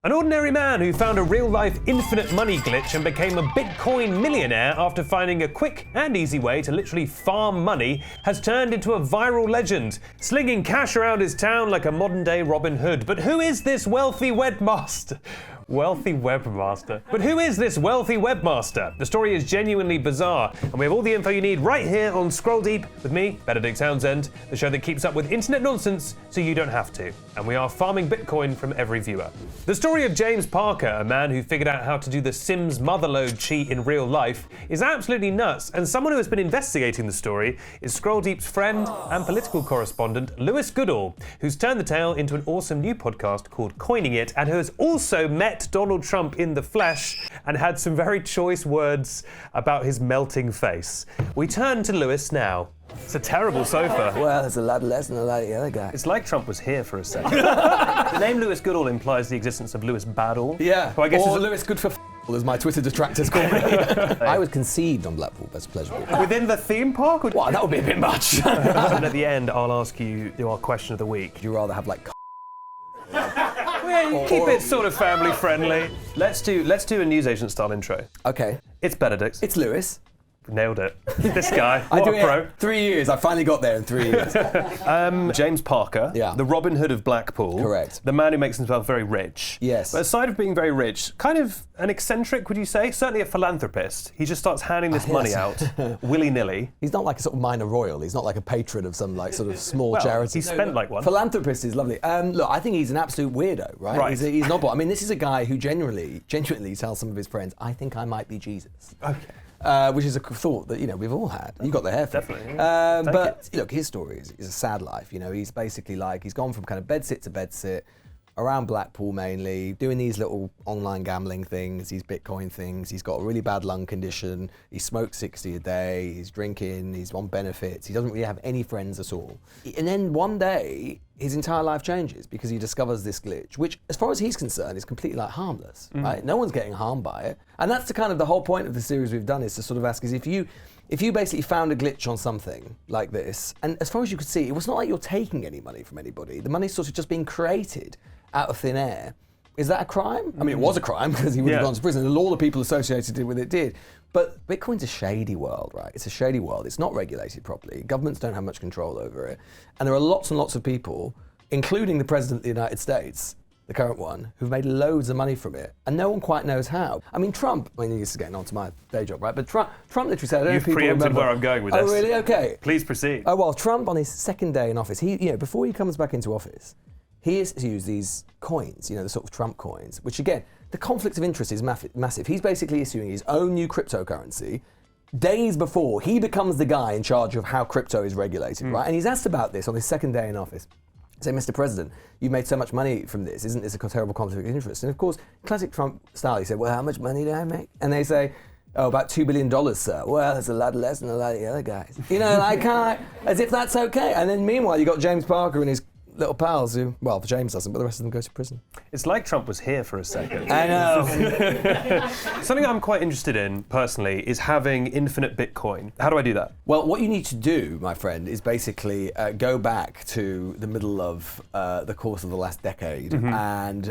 An ordinary man who found a real-life infinite money glitch and became a Bitcoin millionaire after finding a quick and easy way to literally farm money has turned into a viral legend, slinging cash around his town like a modern-day Robin Hood. But who is this wealthy webmaster? But who is this wealthy webmaster? The story is genuinely bizarre, and we have all the info you need right here on Scroll Deep with me, Benedict Townsend, the show that keeps up with internet nonsense so you don't have to. And we are farming Bitcoin from every viewer. The story of James Parker, a man who figured out how to do the Sims motherlode cheat in real life, is absolutely nuts, and someone who has been investigating the story is Scroll Deep's friend and political correspondent, Lewis Goodall, who's turned the tale into an awesome new podcast called Coining It, and who has also met Donald Trump in the flesh and had some very choice words about his melting face. We turn to Lewis now. It's a terrible sofa. Well, there's a lot less than a lot of the other guys. It's like Trump was here for a second. The name Lewis Goodall implies the existence of Lewis Badall. Yeah, who I guess or is Lewis Good for as my Twitter detractors call me. I was conceived on Blackpool Best Pleasure. Within the theme park? Or... Well, that would be a bit much. And at the end, I'll ask you our question of the week. Would you rather have like keep it sort of family friendly. Let's do a newsagent style intro. Okay. It's Benedict. It's Lewis. Nailed it. This guy. I What do a pro. it 3 years. I finally got there in 3 years. James Parker, Yeah. the Robin Hood of Blackpool. Correct. The man who makes himself very rich. Yes. But aside of being very rich, kind of an eccentric, would you say? Certainly a philanthropist. He just starts handing this money out willy-nilly. He's not like a sort of minor royal. He's not like a patron of some like sort of small charity. He spent like one. Philanthropist is lovely. Look, I think he's an absolute weirdo, right? Right. He's not. I mean, this is a guy who genuinely tells some of his friends, "I think I might be Jesus." Okay. Which is a thought that we've all had. You got the hair for it. Definitely. But look, his story is a sad life. He's basically like he's gone from kind of bedsit to bedsit around Blackpool mainly, doing these little online gambling things, these Bitcoin things. He's got a really bad lung condition. He smokes 60 a day. He's drinking. He's on benefits. He doesn't really have any friends at all. And then one day, his entire life changes because he discovers this glitch, which, as far as he's concerned, is completely like harmless, right? No one's getting harmed by it. And that's the whole point of the series we've done, is to sort of ask, is if you basically found a glitch on something like this, and as far as you could see, it was not like you're taking any money from anybody. The money's sort of just being created out of thin air. Is that a crime? I mean, it was a crime because he would have gone to prison, and all the people associated with it did. But Bitcoin's a shady world, right? It's a shady world. It's not regulated properly. Governments don't have much control over it. And there are lots and lots of people, including the President of the United States, the current one, who've made loads of money from it. And no one quite knows how. I mean, Trump, this is getting on to my day job, right? But Trump literally said, I don't know if people preempted remember. where I'm going with this. Oh, really? Okay. Please proceed. Oh, well, Trump on his second day in office, before he comes back into office, he issues these coins, the sort of Trump coins, which again, the conflict of interest is massive. He's basically issuing his own new cryptocurrency days before he becomes the guy in charge of how crypto is regulated, right? And he's asked about this on his second day in office. Say, Mr. President, you've made so much money from this. Isn't this a terrible conflict of interest? And of course, classic Trump style, he said, well, how much money did I make? And they say, oh, about $2 billion, sir. Well, that's a lot less than a lot of the other guys. As if that's okay. And then meanwhile, you got James Parker and his little pals who, well, James doesn't, but the rest of them go to prison. It's like Trump was here for a second. I know. Something I'm quite interested in, personally, is having infinite Bitcoin. How do I do that? Well, what you need to do, my friend, is basically go back to the middle of the course of the last decade and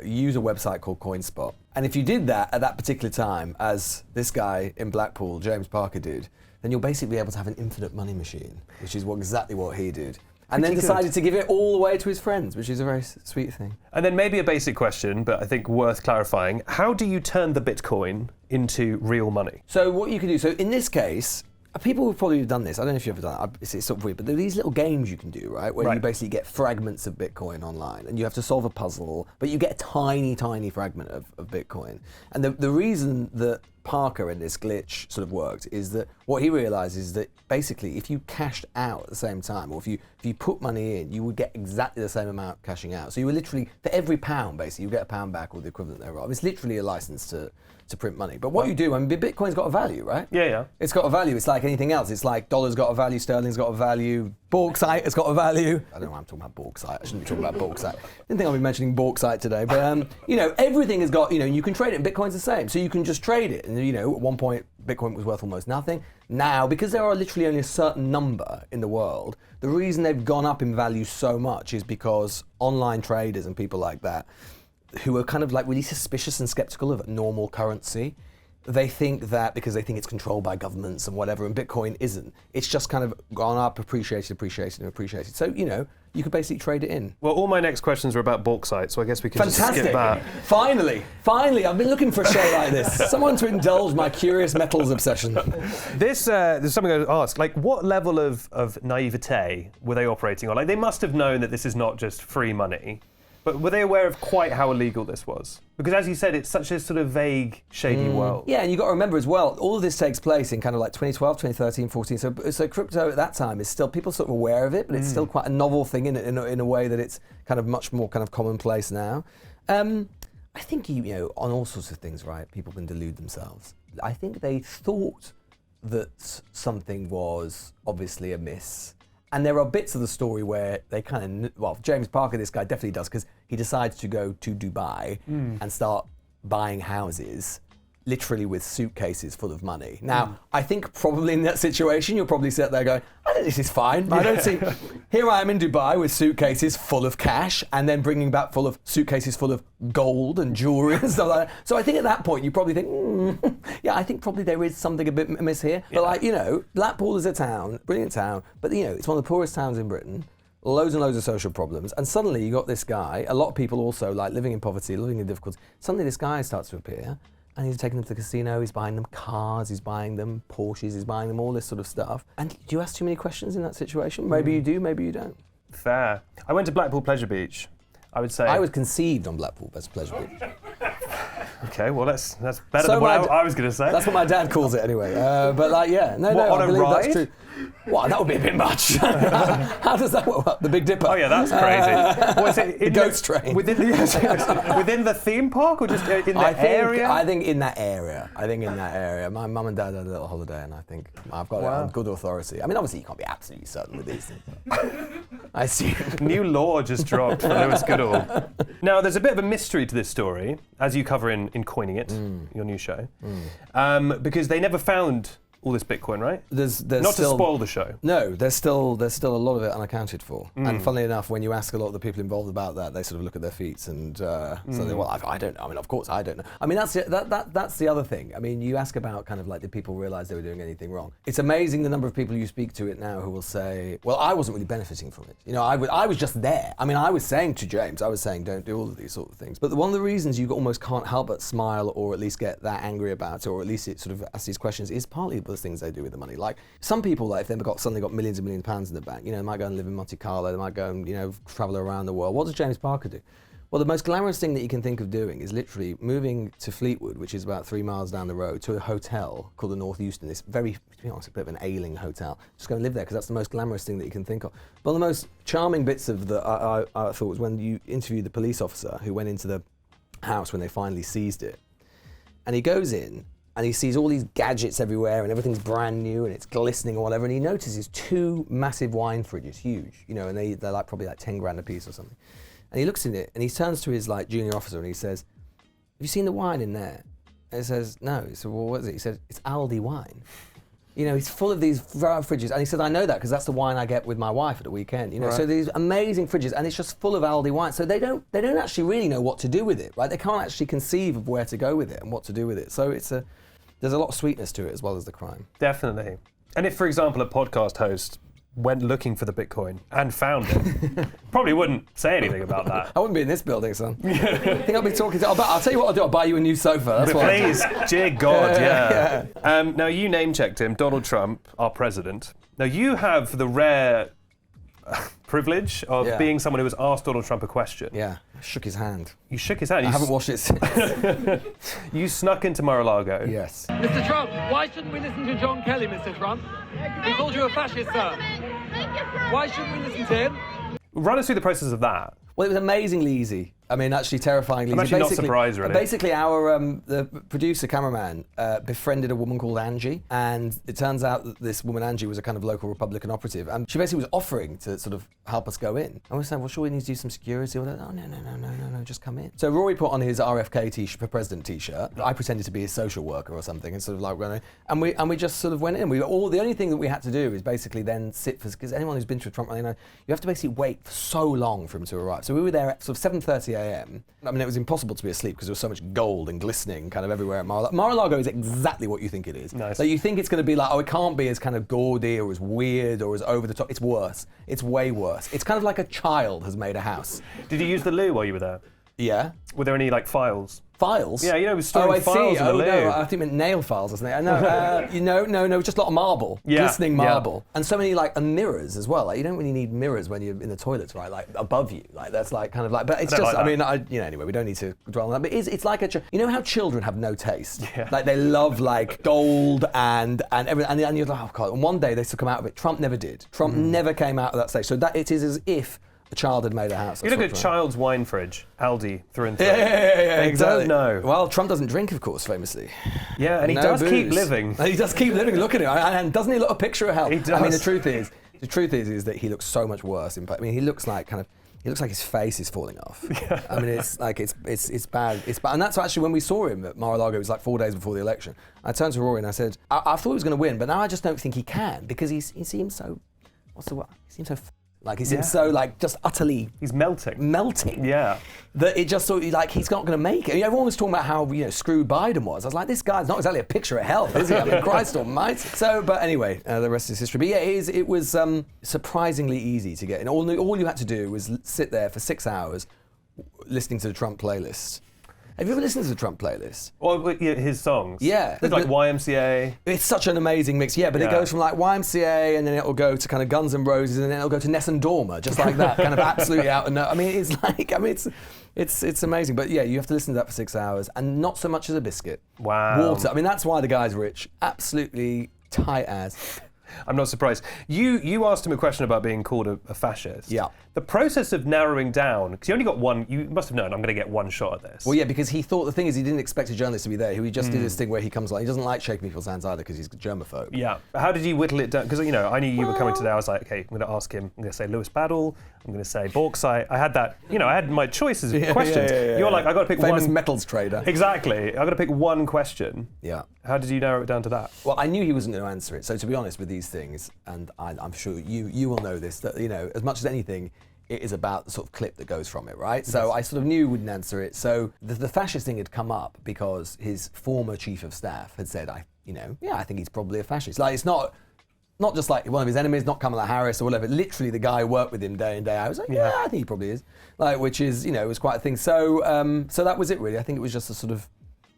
use a website called CoinSpot. And if you did that at that particular time, as this guy in Blackpool, James Parker, did, then you'll basically be able to have an infinite money machine, which is exactly what he did. And then decided to give it all away to his friends, which is a very sweet thing. And then maybe a basic question, but I think worth clarifying. How do you turn the Bitcoin into real money? So what you can do, so in this case, people have probably done this. I don't know if you've ever done it. It's sort of weird, but there are these little games you can do, right? Where you basically get fragments of Bitcoin online, and you have to solve a puzzle, but you get a tiny, tiny fragment of Bitcoin. And the reason that Parker and this glitch sort of worked is that what he realized is that basically if you cashed out at the same time, or if you put money in, you would get exactly the same amount cashing out. So you would literally, for every pound basically, you get a pound back or the equivalent thereof. It's literally a license to print money. But what you do, Bitcoin's got a value, right? Yeah. It's got a value. It's like anything else. It's like dollar's got a value, sterling's got a value, bauxite has got a value. I don't know why I'm talking about bauxite. I shouldn't be talking about bauxite. Didn't think I'd be mentioning bauxite today. But, everything has got, you can trade it, and Bitcoin's the same. So you can just trade it. And, at one point, Bitcoin was worth almost nothing. Now, because there are literally only a certain number in the world, the reason they've gone up in value so much is because online traders and people like that who are kind of like really suspicious and skeptical of normal currency. They think that because they think it's controlled by governments and whatever, and Bitcoin isn't. It's just kind of gone up, appreciated. So, you could basically trade it in. Well, all my next questions are about bauxite, so I guess we can just skip that. Finally, I've been looking for a show like this. Someone to indulge my curious metals obsession. There's something I would ask, like what level of naivete were they operating on? Like they must have known that this is not just free money. But were they aware of quite how illegal this was? Because as you said, it's such a sort of vague, shady world. Yeah, and you've got to remember as well, all of this takes place in kind of like 2012, 2013, 14. So crypto at that time is still, people sort of aware of it, but it's still quite a novel thing in a way that it's kind of much more kind of commonplace now. I think, on all sorts of things, right, people can delude themselves. I think they thought that something was obviously amiss. And there are bits of the story where they kind of, James Parker, this guy definitely does, because he decides to go to Dubai and start buying houses, literally with suitcases full of money. Now, I think probably in that situation, you'll probably sit there going, I think this is fine. I don't see, here I am in Dubai with suitcases full of cash and then bringing back suitcases full of gold and jewelry and stuff like that. So I think at that point, you probably think, yeah, I think probably there is something a bit amiss here. Yeah. But Blackpool is a town, brilliant town, but it's one of the poorest towns in Britain. Loads and loads of social problems, and suddenly you got this guy, a lot of people also like living in poverty, living in difficulty. Suddenly this guy starts to appear, and he's taking them to the casino, he's buying them cars, he's buying them Porsches, he's buying them all this sort of stuff. And do you ask too many questions in that situation? Maybe you do, maybe you don't. Fair. I went to Blackpool Pleasure Beach. I would say I was conceived on Blackpool Pleasure Beach. Okay, well that's better than what I was going to say. That's what my dad calls it anyway. But on a ride? That's true. Wow, that would be a bit much. How does that work? The Big Dipper? Oh yeah, that's crazy. What is it? The ghost train. Within the theme park or just in the area? I think in that area. My mum and dad had a little holiday, and I think I've got it on good authority. I mean, obviously you can't be absolutely certain with these things. I see. New law just dropped for Lewis Goodall. Now, there's a bit of a mystery to this story, as you cover in Coining It, your new show, because they never found all this Bitcoin, right? There's not still, to spoil the show. No, there's still a lot of it unaccounted for. And funnily enough, when you ask a lot of the people involved about that, they sort of look at their feet and say, well, I don't know. I mean, of course I don't know. I mean, that's the other thing. I mean, you ask about kind of like, did people realize they were doing anything wrong? It's amazing the number of people you speak to it now who will say, well, I wasn't really benefiting from it. I was just there. I mean, I was saying to James, don't do all of these sort of things. But one of the reasons you almost can't help but smile or at least get that angry about it, or at least it sort of ask these questions, is partly the things they do with the money. Like some people, like if they've suddenly got millions and millions of pounds in the bank, they might go and live in Monte Carlo, they might go and travel around the world. What does James Parker do? Well, the most glamorous thing that you can think of doing is literally moving to Fleetwood, which is about 3 miles down the road, to a hotel called the North Euston. This very, to be honest, a bit of an ailing hotel. Just go and live there because that's the most glamorous thing that you can think of. One of the most charming bits of I thought was when you interviewed the police officer who went into the house when they finally seized it, and he goes in. And he sees all these gadgets everywhere and everything's brand new and it's glistening or whatever. And he notices 2 massive wine fridges, huge, and they're like probably like 10 grand a piece or something. And he looks in it and he turns to his like junior officer and he says, have you seen the wine in there? And he says, no. He said, well, what is it? He said, it's Aldi wine. He's full of these fridges. And he said, I know that because that's the wine I get with my wife at the weekend. Right. So these amazing fridges and it's just full of Aldi wine. So they don't actually really know what to do with it, right? They can't actually conceive of where to go with it and what to do with it. So there's a lot of sweetness to it as well as the crime. Definitely. And if, for example, a podcast host went looking for the Bitcoin and found it, probably wouldn't say anything about that. I wouldn't be in this building, son. I think I'll be talking to... I'll tell you what I'll do. I'll buy you a new sofa. That's what Please, dear God, yeah. Now, you name-checked him, Donald Trump, our president. Now, you have the rare privilege of being someone who has asked Donald Trump a question. Yeah, I shook his hand. You shook his hand? I haven't washed it since. You snuck into Mar-a-Lago. Yes. Mr. Trump, why shouldn't we listen to John Kelly, Mr. Trump? He called you a fascist, sir. Why shouldn't we listen to him? Run us through the process of that. Well, it was amazingly easy. I mean, actually terrifyingly easy. I'm actually not surprised, really. Basically, our the producer, cameraman, befriended a woman called Angie, and it turns out that this woman, Angie, was a kind of local Republican operative, and she basically was offering to sort of help us go in. And we said, well, sure, we need to do some security. We're like, oh, no, just come in. So Rory put on his RFK t-shirt, for president t-shirt. I pretended to be his social worker or something, and sort of like went in, and we just sort of went in. The only thing that we had to do is basically then sit because anyone who's been to a Trump rally, you have to basically wait for so long for him to arrive. So we were there at sort of 7:30 a.m. I mean, it was impossible to be asleep because there was so much gold and glistening kind of everywhere at Mar-a-Lago. Mar-a-Lago is exactly what you think it is. Nice. So you think it's going to be like, oh, it can't be as kind of gaudy or as weird or as over the top. It's worse. It's way worse. It's kind of like a child has made a house. Did you use the loo while you were there? Yeah. Were there any like files? Files? Yeah, it was storing files in the loo. No, I think it meant nail files, wasn't it? No, just a lot of marble, glistening marble, and so many and mirrors as well. Like you don't really need mirrors when you're in the toilets, right? Like above you, like that's like kind of like. But it's just, anyway, we don't need to dwell on that. But it's like you know how children have no taste, like they love like gold and everything, and you're like, oh god. And one day they still come out of it. Trump never did. Trump never came out of that stage. So that it is as if a child had made a house. You look at child's wine fridge, Aldi through and through. Yeah, exactly. Don't know. Well, Trump doesn't drink, of course, famously. Yeah, and he does keep living. He does keep living. Look at him, and doesn't he look a picture of health? He does. I mean, the truth is that he looks so much worse. In fact, I mean, he looks like his face is falling off. Yeah. I mean, it's bad. It's bad. And that's actually when we saw him at Mar-a-Lago. It was like 4 days before the election. I turned to Rory and I said, I thought he was going to win, but now I just don't think he can because he seems so. What's the word? He seems so. Like he seems so just utterly. He's melting. Melting. Yeah. That it just sort of like he's not going to make it. Everyone was talking about how screwed Biden was. I was like, this guy's not exactly a picture of health, is he? I mean, Christ almighty. So, but anyway, the rest is history. But yeah, it was surprisingly easy to get in. All you had to do was sit there for 6 hours listening to the Trump playlist. Have you ever listened to the Trump playlist? Or his songs? Yeah. It's like YMCA. It's such an amazing mix, but it goes from like YMCA and then it'll go to kind of Guns N' Roses and then it'll go to Nessun Dorma, just like that, kind of absolutely out of no. I mean, it's amazing. But yeah, you have to listen to that for 6 hours and not so much as a biscuit. Wow. Water. I mean, that's why the guy's rich. Absolutely tight as. I'm not surprised. You asked him a question about being called a fascist. Yeah. The process of narrowing down, because you only got one, you must have known I'm going to get one shot at this. Well, yeah, because he thought the thing is he didn't expect a journalist to be there. He just did this thing where he comes he doesn't like shaking people's hands either because he's a germaphobe. Yeah. How did you whittle it down? Because, I knew you were coming today. I was like, okay, I'm going to ask him. I'm going to say Lewis Battle. I'm going to say bauxite. I had that, I had my choices of questions. You're like, I got to pick Famous one. metals trader. Exactly. I got to pick one question. Yeah. How did you narrow it down to that? Well, I knew he wasn't going to answer it. So to be honest with these things, and I'm sure you will know this, that, as much as anything, it is about the sort of clip that goes from it, right? So I sort of knew he wouldn't answer it. So the fascist thing had come up because his former chief of staff had said, I think he's probably a fascist. Like, it's not just like one of his enemies, not Kamala Harris or whatever. Literally, the guy who worked with him day in, day out. I was like, yeah, I think he probably is. Like, which is, it was quite a thing. So so that was it, really. I think it was just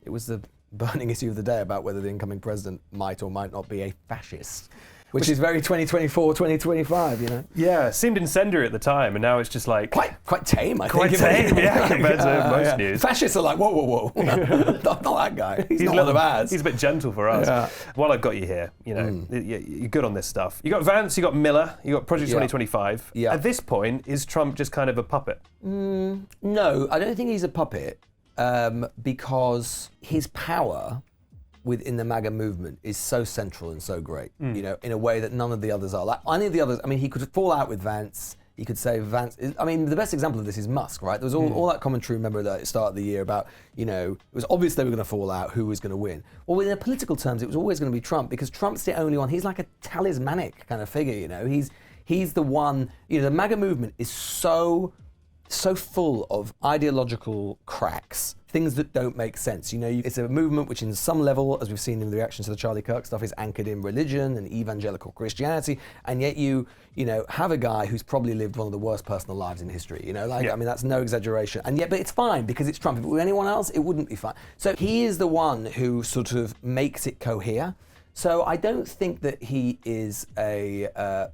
it was the burning issue of the day about whether the incoming president might or might not be a fascist. Which is very 2024, 2025, Yeah, it seemed incendiary at the time, and now it's just like... Quite tame, I think. Quite tame, yeah, compared to most news. Fascists are like, whoa. not that guy. He's not one of ours. He's a bit gentle for us. Yeah. While I've got you here, you're good on this stuff. You got Vance, you got Miller, you got Project 2025. Yeah. At this point, is Trump just kind of a puppet? No, I don't think he's a puppet, because his power within the MAGA movement is so central and so great, in a way that none of the others are. Like any of the others, I mean, he could fall out with Vance. He could say Vance. I mean, the best example of this is Musk, right? There was all that commentary, remember, at the start of the year about, it was obvious they were going to fall out, who was going to win. Well, in political terms, it was always going to be Trump because Trump's the only one. He's like a talismanic kind of figure, He's the one, the MAGA movement is so full of ideological cracks, things that don't make sense. It's a movement which in some level, as we've seen in the reaction to the Charlie Kirk stuff, is anchored in religion and evangelical Christianity, and yet you have a guy who's probably lived one of the worst personal lives in history, I mean, that's no exaggeration. And yet, but it's fine because it's Trump. If it were anyone else, it wouldn't be fine. So he is the one who sort of makes it cohere. So I don't think that he is a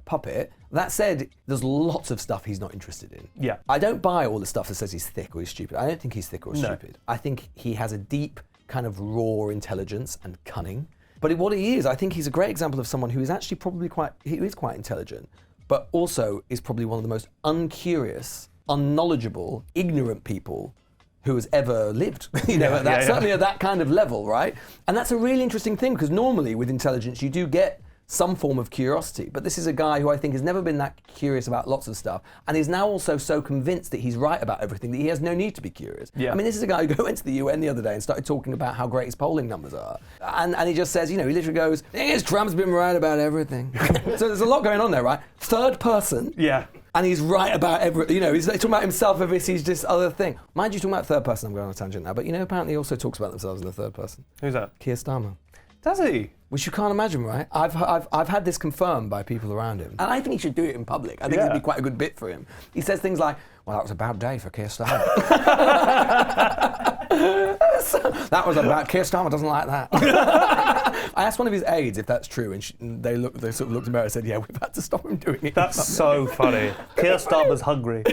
puppet. That said, there's lots of stuff he's not interested in. Yeah. I don't buy all the stuff that says he's thick or he's stupid. I don't think he's thick or stupid. I think he has a deep kind of raw intelligence and cunning. But what he is, I think he's a great example of someone who is actually probably quite intelligent, but also is probably one of the most uncurious, unknowledgeable, ignorant people who has ever lived, certainly at that kind of level, right? And that's a really interesting thing because normally with intelligence you do get some form of curiosity, but this is a guy who I think has never been that curious about lots of stuff and is now also so convinced that he's right about everything that he has no need to be curious. Yeah. I mean, this is a guy who went to the UN the other day and started talking about how great his polling numbers are. And he just says, he literally goes, Trump's been right about everything. So there's a lot going on there, right? Third person. Yeah. And he's right about he's talking about himself if he's just other thing. Mind you, talking about third person, I'm going on a tangent now, but apparently he also talks about themselves in the third person. Who's that? Keir Starmer. Does he? Which you can't imagine, right? I've had this confirmed by people around him. And I think he should do it in public. I think it'd be quite a good bit for him. He says things like, well, that was a bad day for Keir Starmer. That was about Keir Starmer doesn't like that. I asked one of his aides if that's true, and they sort of looked at me and said, yeah, we've had to stop him doing it. That's so funny. Keir Starmer's hungry.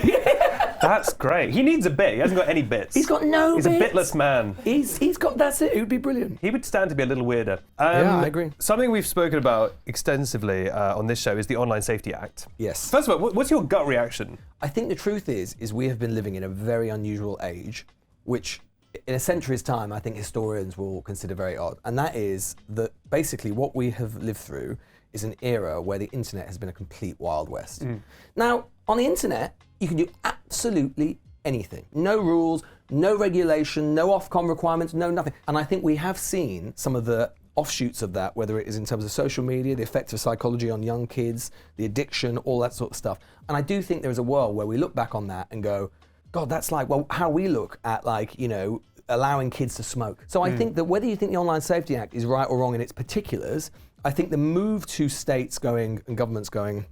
That's great. He needs a bit. He hasn't got any bits. He's got no bits. He's a bitless man. He's got, that's it. It would be brilliant. He would stand to be a little weirder. Yeah, I agree. Something we've spoken about extensively on this show is the Online Safety Act. Yes. First of all, what's your gut reaction? I think the truth is we have been living in a very unusual age, which in a century's time, I think historians will consider very odd. And that is that basically what we have lived through is an era where the internet has been a complete Wild West. Now, on the internet, you can do absolutely anything. No rules, no regulation, no Ofcom requirements, no nothing. And I think we have seen some of the offshoots of that, whether it is in terms of social media, the effect of psychology on young kids, the addiction, all that sort of stuff. And I do think there is a world where we look back on that and go, God, that's like, well, how we look at allowing kids to smoke. So I think that whether you think the Online Safety Act is right or wrong in its particulars, I think the move to states going and governments going,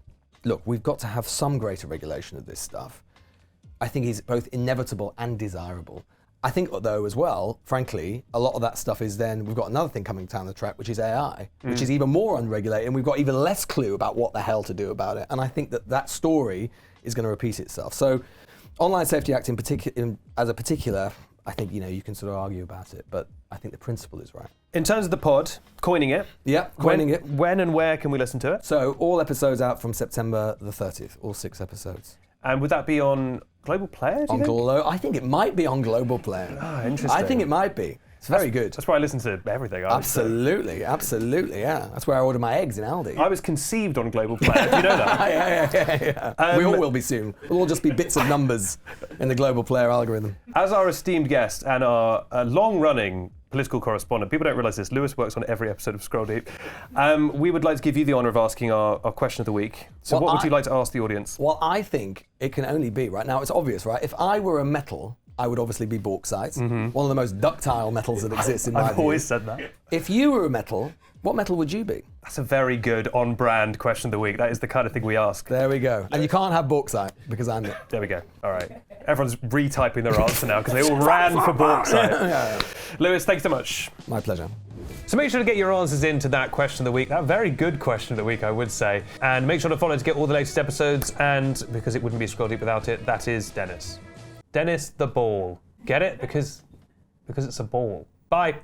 look, we've got to have some greater regulation of this stuff, I think is both inevitable and desirable. I think, though, as well, frankly, a lot of that stuff is then, we've got another thing coming down the track, which is AI, which is even more unregulated, and we've got even less clue about what the hell to do about it. And I think that story is going to repeat itself. So, Online Safety Act in particular, as a particular, I think, you can sort of argue about it, but I think the principle is right. In terms of the pod, coining it. Yeah, coining it. When and where can we listen to it? So, all episodes out from September the 30th, all 6 episodes. And would that be on Global Player, do you think? I think it might be on Global Player. Ah, interesting. I think it might be. It's very good. That's where I listen to everything. Absolutely, yeah. That's where I order my eggs in Aldi. I was conceived on Global Player, do you know that? Yeah. We all will be soon. We'll all just be bits of numbers in the Global Player algorithm. As our esteemed guest and our long-running political correspondent, people don't realise this, Lewis works on every episode of Scroll Deep. We would like to give you the honour of asking our question of the week. So what would you like to ask the audience? Well, I think it can only be, right now it's obvious, right? If I were a metal, I would obviously be bauxite, one of the most ductile metals that exists in my view. I've always said that. If you were a metal, what metal would you be? That's a very good on-brand question of the week. That is the kind of thing we ask. There we go. And you can't have bauxite because I'm it. There we go. All right. Everyone's retyping their answer now because they all ran for bauxite. Yeah. Lewis, thanks so much. My pleasure. So make sure to get your answers into that question of the week. That very good question of the week, I would say. And make sure to follow to get all the latest episodes. And because it wouldn't be Scroll Deep without it, that is Dennis. Dennis the Ball. Get it? Because it's a ball. Bye.